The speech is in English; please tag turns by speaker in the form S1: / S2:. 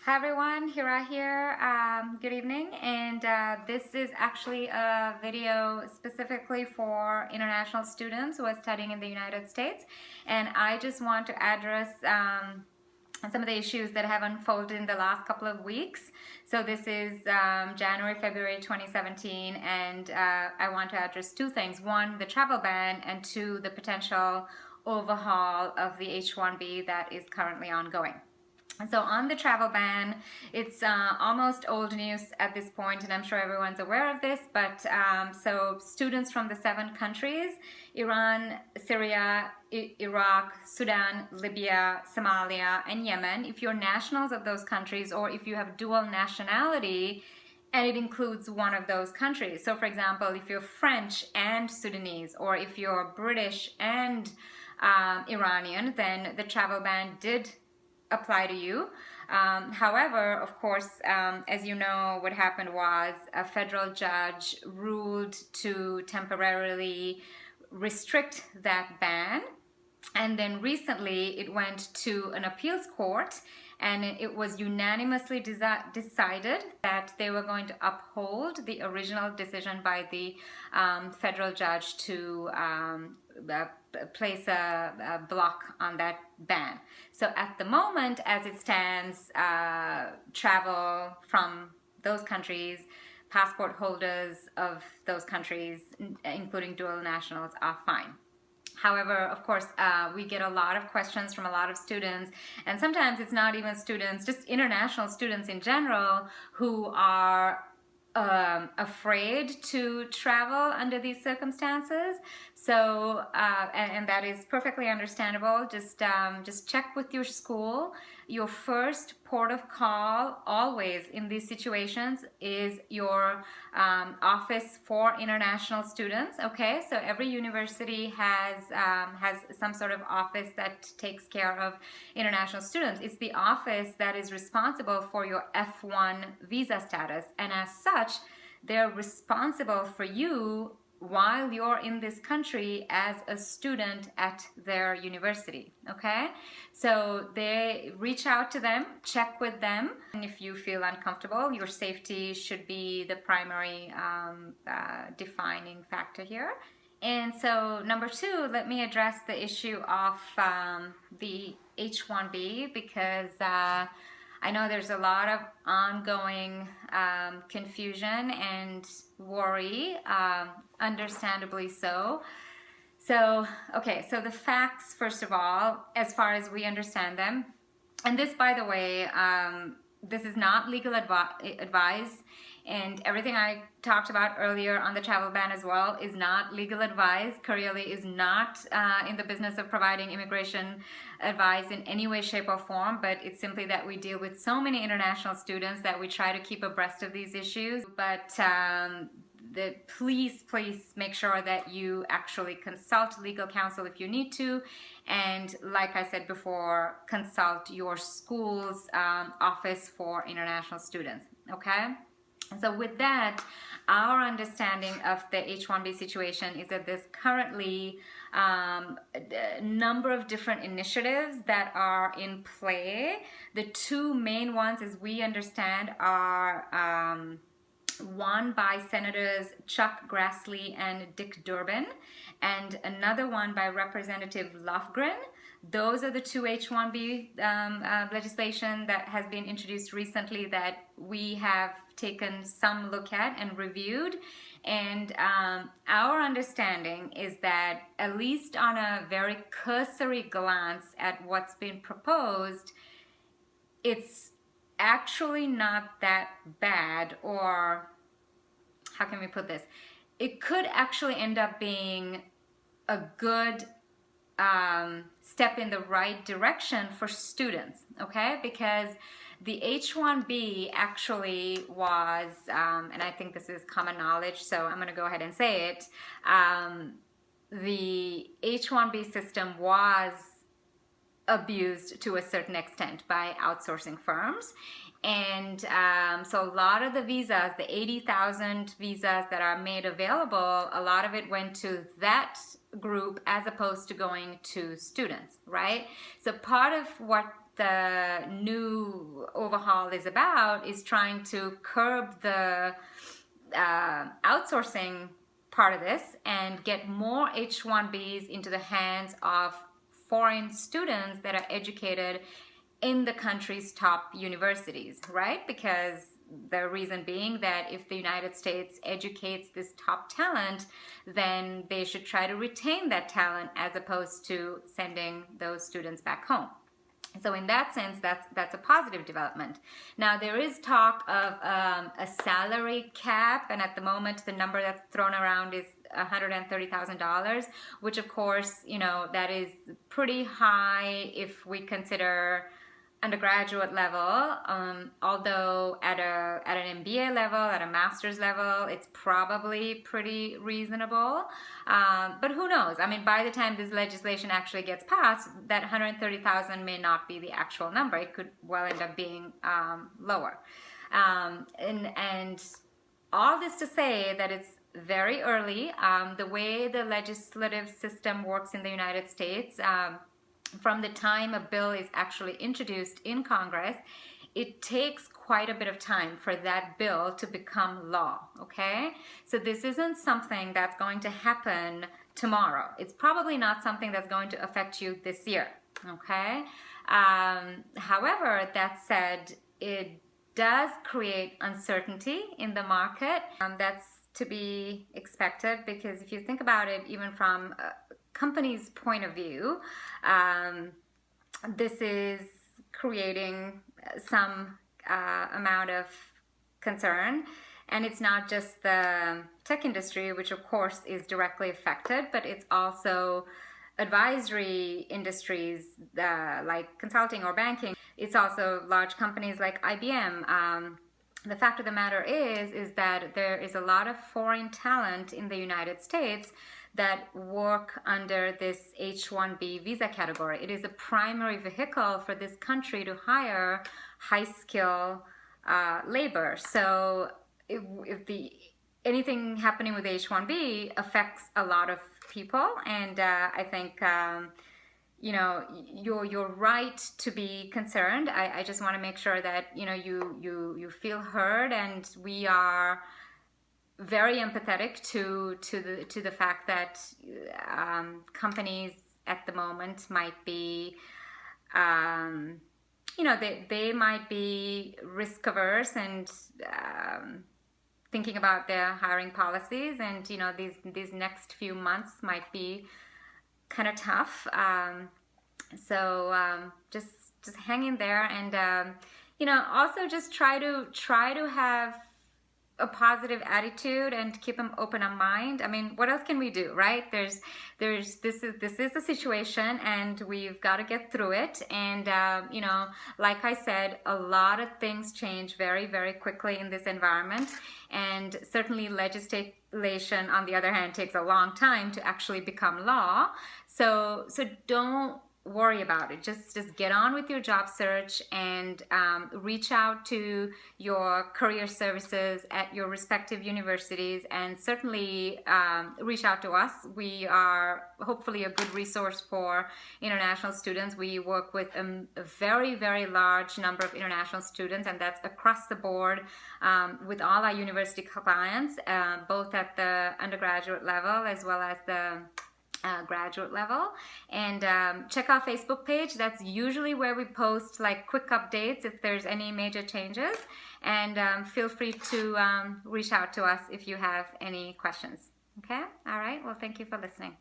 S1: Hi everyone, Hira here. Good evening, and this is actually a video specifically for international students who are studying in the United States, and I just want to address some of the issues that have unfolded in the last couple of weeks. So this is January, February 2017, and I want to address two things. One, the travel ban, and two, the potential overhaul of the H-1B that is currently ongoing. So on the travel ban, it's almost old news at this point, and I'm sure everyone's aware of this, but so students from the 7 countries, Iran, Syria, Iraq, Sudan, Libya, Somalia, and Yemen, if you're nationals of those countries or if you have dual nationality, and it includes one of those countries. So for example, if you're French and Sudanese, or if you're British and Iranian, then the travel ban did apply to you. However, of course, as you know, what happened was a federal judge ruled to temporarily restrict that ban, and then recently it went to an appeals court, and it was unanimously decided that they were going to uphold the original decision by the federal judge to place a block on that ban. So at the moment, as it stands, travel from those countries, passport holders of those countries, including dual nationals, are fine. However, of course, we get a lot of questions from a lot of students, and sometimes it's not even students, just international students in general, who are afraid to travel under these circumstances. So, and that is perfectly understandable. Just check with your school. Your first port of call always in these situations is your office for international students. Okay, so every university has some sort of office that takes care of international students. It's the office that is responsible for your F1 visa status, and as such, they're responsible for you while you're in this country as a student at their university. Okay, so they reach out to them, check with them, and if you feel uncomfortable, your safety should be the primary defining factor here. And so number 2, let me address the issue of the H-1B, because I know there's a lot of ongoing confusion and worry, understandably so. So, okay, so the facts, first of all, as far as we understand them, and this, by the way, this is not legal advice, and everything I talked about earlier on the travel ban as well is not legal advice. Kareeli is not in the business of providing immigration advice in any way, shape, or form, but it's simply that we deal with so many international students that we try to keep abreast of these issues. But please make sure that you actually consult legal counsel if you need to, and like I said before, consult your school's office for international students. Okay, so with that, our understanding of the H-1B situation is that there's currently a number of different initiatives that are in play. The 2 main ones, as we understand, are one by Senators Chuck Grassley and Dick Durbin, and another one by Representative Lofgren. Those are the 2 H-1B legislation that has been introduced recently that we have taken some look at and reviewed. And our understanding is that, at least on a very cursory glance at what's been proposed, it's actually not that bad, or how can we put this? It could actually end up being a good step in the right direction for students, okay? Because the H-1B actually was, and I think this is common knowledge, so I'm going to go ahead and say it, the H-1B system was abused to a certain extent by outsourcing firms. And so a lot of the visas, the 80,000 visas that are made available, a lot of it went to that group as opposed to going to students, right? So part of what the new overhaul is about is trying to curb the outsourcing part of this and get more H-1Bs into the hands of foreign students that are educated in the country's top universities, right? Because the reason being that if the United States educates this top talent, then they should try to retain that talent as opposed to sending those students back home. So in that sense, that's a positive development. Now there is talk of a salary cap, and at the moment the number that's thrown around is $130,000, which of course, you know, that is pretty high if we consider undergraduate level, although at an MBA level, at a master's level, it's probably pretty reasonable. But who knows? I mean, by the time this legislation actually gets passed, that 130,000 may not be the actual number. It could well end up being lower. And all this to say that it's very early. The way the legislative system works in the United States, from the time a bill is actually introduced in Congress, it takes quite a bit of time for that bill to become law, okay? So this isn't something that's going to happen tomorrow. It's probably not something that's going to affect you this year, okay? However, that said, it does create uncertainty in the market. That's to be expected, because if you think about it, even from company's point of view, this is creating some amount of concern. And it's not just the tech industry, which of course is directly affected, but it's also advisory industries like consulting or banking. It's also large companies like IBM. The fact of the matter is that there is a lot of foreign talent in the United States that work under this H-1B visa category. It is a primary vehicle for this country to hire high-skill labor. So if anything happening with H-1B affects a lot of people, and I think you know, you're right to be concerned. I just want to make sure that you feel heard, and we are very empathetic to the fact that companies at the moment might be, they might be risk averse and thinking about their hiring policies, and these next few months might be kind of tough. So just hang in there, and also just try to have a positive attitude and keep an open mind. I mean, what else can we do, right? This is the situation, and we've got to get through it. And like I said, a lot of things change very, very quickly in this environment, and certainly legislation, on the other hand, takes a long time to actually become law. So don't worry about it. Just get on with your job search, and reach out to your career services at your respective universities, and certainly reach out to us. We are hopefully a good resource for international students. We work with a very, very large number of international students, and that's across the board with all our university clients, both at the undergraduate level as well as the graduate level. And check our Facebook page. That's usually where we post like quick updates if there's any major changes, and feel free to reach out to us if you have any questions. Okay? All right. Well, thank you for listening.